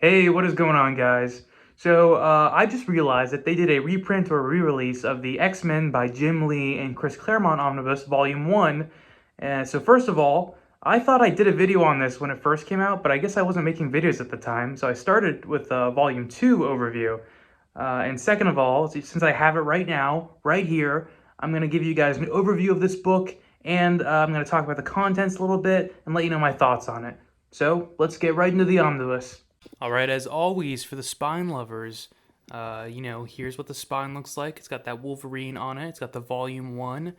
Hey, what is going on, guys? I just realized that they did a reprint or re-release of the X-Men by Jim Lee and Chris Claremont Omnibus Volume 1. First of all, I thought I did a video on this when it first came out, but I guess I wasn't making videos at the time, so I started with a Volume 2 overview. And second of all, since I have it right now, right here, I'm going to give you guys an overview of this book, and I'm going to talk about the contents a little bit and let you know my thoughts on it. So, let's get right into the omnibus. All right, as always, for the spine lovers, here's what the spine looks like. It's got that Wolverine on it. It's got the Volume 1,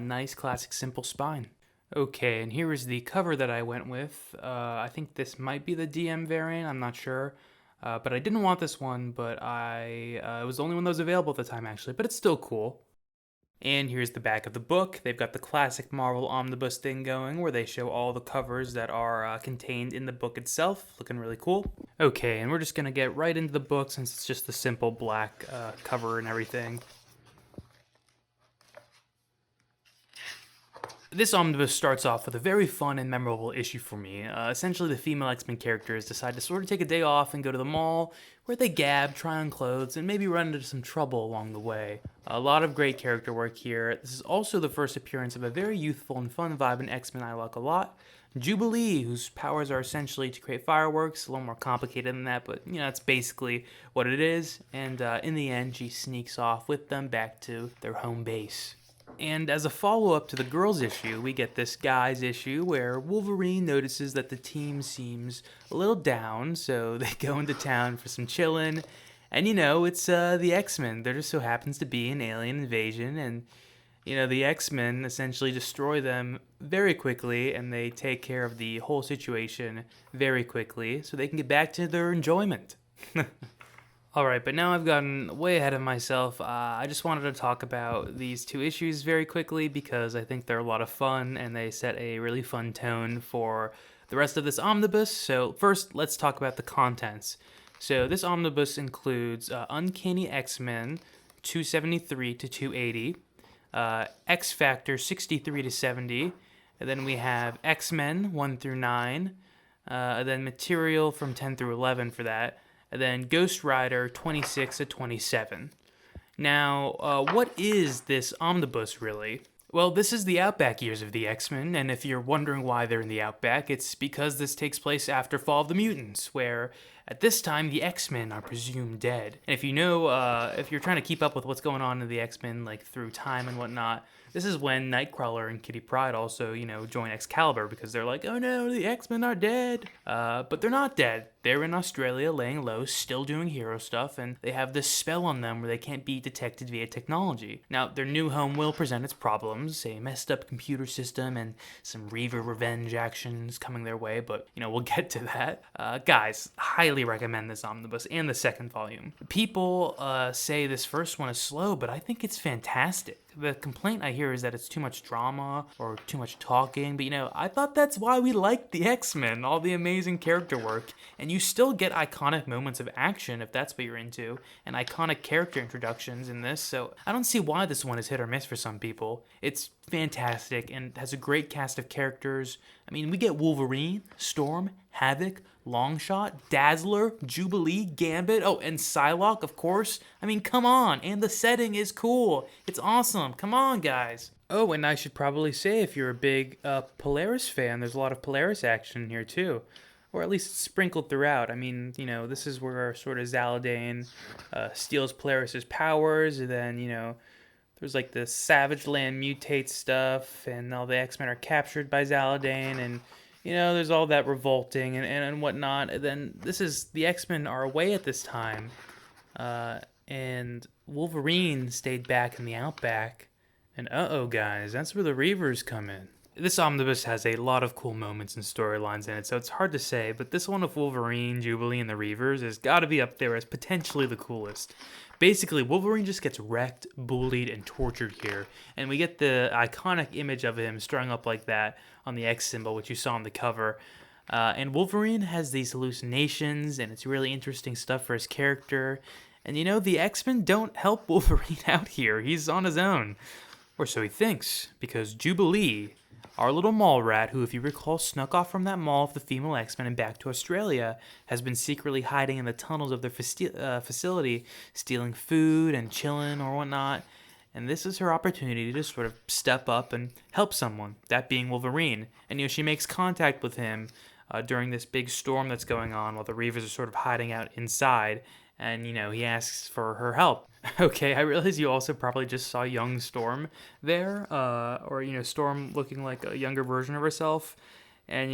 nice, classic, simple spine. Okay, and here is the cover that I went with. I think this might be the DM variant, I'm not sure. But I didn't want this one, but it was the only one that was available at the time, actually, but it's still cool. And here's the back of the book. They've got the classic Marvel Omnibus thing going where they show all the covers that are contained in the book itself. Looking really cool. Okay, and we're just going to get right into the book since it's just the simple black cover and everything. This omnibus starts off with a very fun and memorable issue for me. Essentially, the female X-Men characters decide to sort of take a day off and go to the mall, where they gab, try on clothes, and maybe run into some trouble along the way. A lot of great character work here. This is also the first appearance of a very youthful and fun vibe in X-Men I like a lot. Jubilee, whose powers are essentially to create fireworks, a little more complicated than that, but that's basically what it is. And in the end, she sneaks off with them back to their home base. And as a follow-up to the girls issue, we get this guys issue where Wolverine notices that the team seems a little down, so they go into town for some chillin'. And it's the X-Men. There just so happens to be an alien invasion, and the X-Men essentially destroy them very quickly, and they take care of the whole situation very quickly so they can get back to their enjoyment. Alright, but now I've gotten way ahead of myself. I just wanted to talk about these two issues very quickly because I think they're a lot of fun and they set a really fun tone for the rest of this omnibus. So, first, let's talk about the contents. So, this omnibus includes Uncanny X-Men 273 to 280, X Factor 63 to 70, and then we have X-Men 1 through 9, and then material from 10 through 11 for that. And then Ghost Rider 26 to 27. Now, what is this omnibus really? Well, this is the Outback years of the X-Men, and if you're wondering why they're in the Outback, it's because this takes place after Fall of the Mutants, where at this time the X-Men are presumed dead. And if if you're trying to keep up with what's going on in the X-Men, like through time and whatnot, this is when Nightcrawler and Kitty Pryde also, join Excalibur because they're like, oh no, the X-Men are dead. But they're not dead. They're in Australia laying low, still doing hero stuff, and they have this spell on them where they can't be detected via technology. Now, their new home will present its problems, a messed up computer system and some Reaver revenge actions coming their way, but, we'll get to that. Guys, highly recommend this omnibus and the second volume. People say this first one is slow, but I think it's fantastic. The complaint I hear is that it's too much drama or too much talking, but I thought that's why we like the X-Men, all the amazing character work, and you still get iconic moments of action if that's what you're into, and iconic character introductions in this, so I don't see why this one is hit or miss for some people. It's fantastic and has a great cast of characters. I mean, we get Wolverine, Storm, Havoc, Longshot, Dazzler, Jubilee, Gambit, oh, and Psylocke, of course. I mean, come on, and the setting is cool. It's awesome. Come on, guys. Oh, and I should probably say, if you're a big Polaris fan, there's a lot of Polaris action here, too. Or at least sprinkled throughout. I mean, this is where sort of Zaladane steals Polaris's powers, and then, there's like the Savage Land mutate stuff, and all the X-Men are captured by Zaladane, and there's all that revolting and whatnot. And then the X-Men are away at this time, and Wolverine stayed back in the Outback. And guys, that's where the Reavers come in. This omnibus has a lot of cool moments and storylines in it, so it's hard to say, but this one with Wolverine, Jubilee, and the Reavers has got to be up there as potentially the coolest. Basically, Wolverine just gets wrecked, bullied, and tortured here, and we get the iconic image of him strung up like that on the X symbol, which you saw on the cover. And Wolverine has these hallucinations, and it's really interesting stuff for his character. And the X-Men don't help Wolverine out here. He's on his own. Or so he thinks, because Jubilee, Our little mall rat, who, if you recall, snuck off from that mall of the female X-Men and back to Australia, has been secretly hiding in the tunnels of their facility, stealing food and chilling or whatnot. And this is her opportunity to sort of step up and help someone, that being Wolverine. And, she makes contact with him during this big storm that's going on while the Reavers are sort of hiding out inside. And, he asks for her help. Okay, I realize you also probably just saw young Storm there, or, Storm looking like a younger version of herself. And,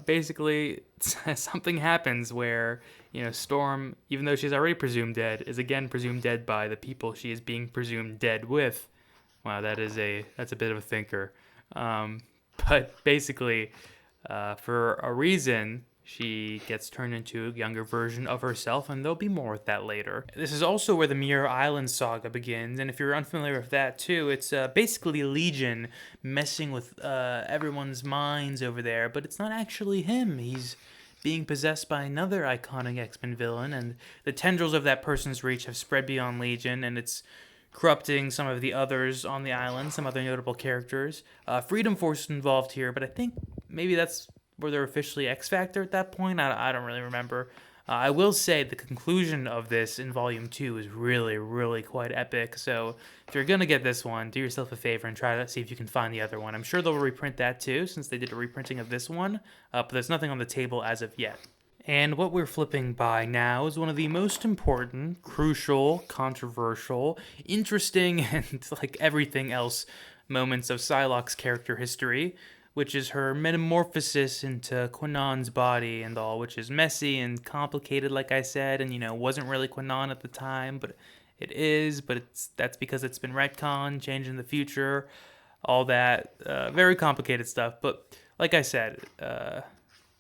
basically something happens where, Storm, even though she's already presumed dead, is again presumed dead by the people she is being presumed dead with. Wow, that's a bit of a thinker. But basically, for a reason, she gets turned into a younger version of herself, and there'll be more with that later. This is also where the Muir Island saga begins, and if you're unfamiliar with that too, it's basically Legion messing with everyone's minds over there, but it's not actually him. He's being possessed by another iconic X-Men villain, and the tendrils of that person's reach have spread beyond Legion, and it's corrupting some of the others on the island, some other notable characters. Freedom Force is involved here, but I think maybe that's where they're officially X-Factor at that point. I don't really remember. I will say the conclusion of this in Volume 2 is really, really quite epic. So if you're going to get this one, do yourself a favor and try to see if you can find the other one. I'm sure they'll reprint that too, since they did a reprinting of this one. But there's nothing on the table as of yet. And what we're flipping by now is one of the most important, crucial, controversial, interesting, and like everything else moments of Psylocke's character history, which is her metamorphosis into Quinon's body and all, which is messy and complicated, like I said, and, wasn't really Quinon at the time, but it is, but that's because it's been retconned, changed in the future, all that, very complicated stuff, but like I said,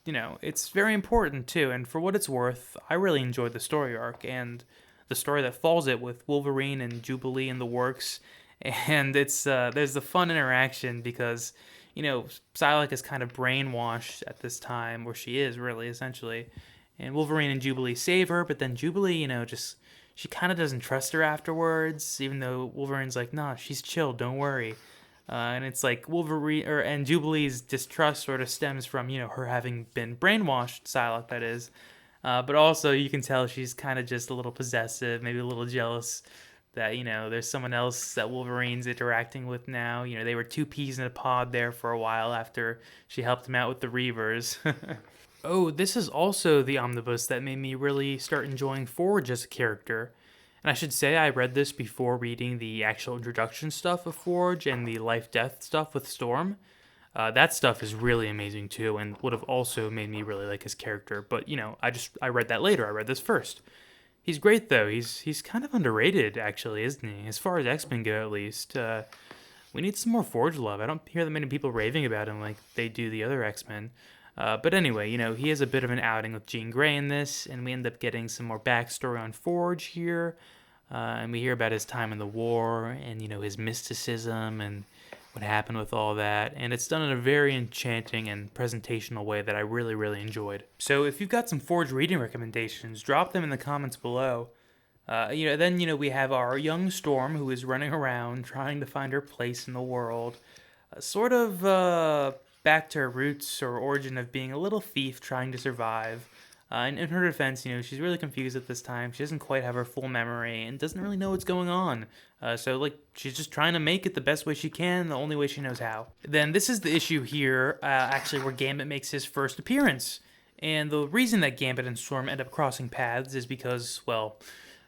it's very important too, and for what it's worth, I really enjoyed the story arc, and the story that follows it with Wolverine and Jubilee in the works, and it's, there's the fun interaction because Psylocke is kind of brainwashed at this time, or she is really, essentially. And Wolverine and Jubilee save her, but then Jubilee, she kind of doesn't trust her afterwards, even though Wolverine's like, nah, she's chill, don't worry. And it's like and Jubilee's distrust sort of stems from, her having been brainwashed, Psylocke, that is. But also, you can tell she's kind of just a little possessive, maybe a little jealous that, there's someone else that Wolverine's interacting with now. They were two peas in a pod there for a while after she helped him out with the reavers. Oh, this is also the omnibus that made me really start enjoying Forge as a character. And I should say I read this before reading the actual introduction stuff of Forge and the life-death stuff with Storm. That stuff is really amazing too, and would have also made me really like his character. But, I read that later. I read this first. He's great, though. He's kind of underrated, actually, isn't he? As far as X-Men go, at least. We need some more Forge love. I don't hear that many people raving about him like they do the other X-Men. But anyway, he has a bit of an outing with Jean Grey in this, and we end up getting some more backstory on Forge here. And we hear about his time in the war, and, his mysticism, and what happened with all that, and it's done in a very enchanting and presentational way that I really, really enjoyed. So if you've got some Forge reading recommendations, drop them in the comments below. Then we have our young Storm, who is running around trying to find her place in the world, sort of back to her roots or origin of being a little thief trying to survive. And in her defense, she's really confused at this time. She doesn't quite have her full memory and doesn't really know what's going on. So she's just trying to make it the best way she can, the only way she knows how. Then this is the issue here, actually, where Gambit makes his first appearance. And the reason that Gambit and Storm end up crossing paths is because, well,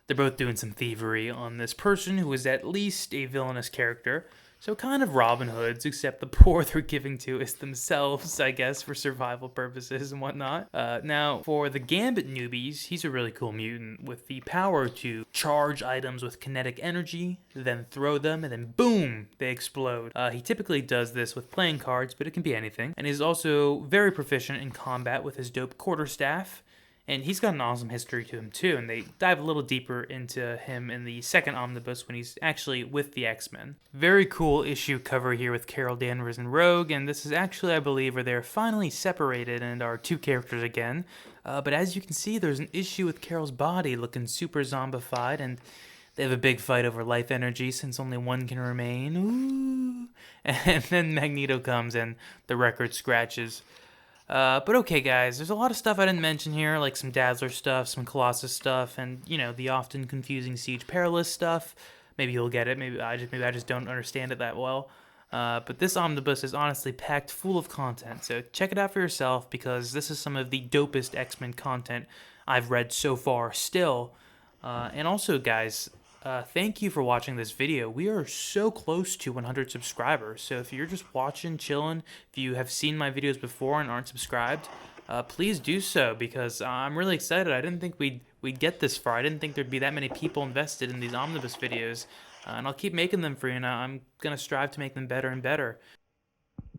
they're both doing some thievery on this person who is at least a villainous character. So kind of Robin Hoods, except the poor they're giving to is themselves, I guess, for survival purposes and whatnot. Now, for the Gambit newbies, he's a really cool mutant with the power to charge items with kinetic energy, then throw them, and then boom, they explode. He typically does this with playing cards, but it can be anything. And he's also very proficient in combat with his dope quarterstaff. And he's got an awesome history to him, too, and they dive a little deeper into him in the second omnibus when he's actually with the X-Men. Very cool issue cover here with Carol Danvers and Rogue, and this is actually, I believe, where they're finally separated and are two characters again. But as you can see, there's an issue with Carol's body looking super zombified, and they have a big fight over life energy since only one can remain. Ooh. and then Magneto comes and the record scratches. But okay, guys, there's a lot of stuff I didn't mention here, like some Dazzler stuff, some Colossus stuff, and, you know, the often confusing Siege Perilous stuff. Maybe you'll get it, maybe I just don't understand it that well. But this omnibus is honestly packed full of content, so check it out for yourself, because this is some of the dopest X-Men content I've read so far still. And also, guys, thank you for watching this video. We are so close to 100 subscribers, so if you're just watching, chilling, if you have seen my videos before and aren't subscribed, please do so, because I'm really excited. I didn't think we'd get this far. I didn't think there'd be that many people invested in these omnibus videos, and I'll keep making them for you, and I'm going to strive to make them better and better.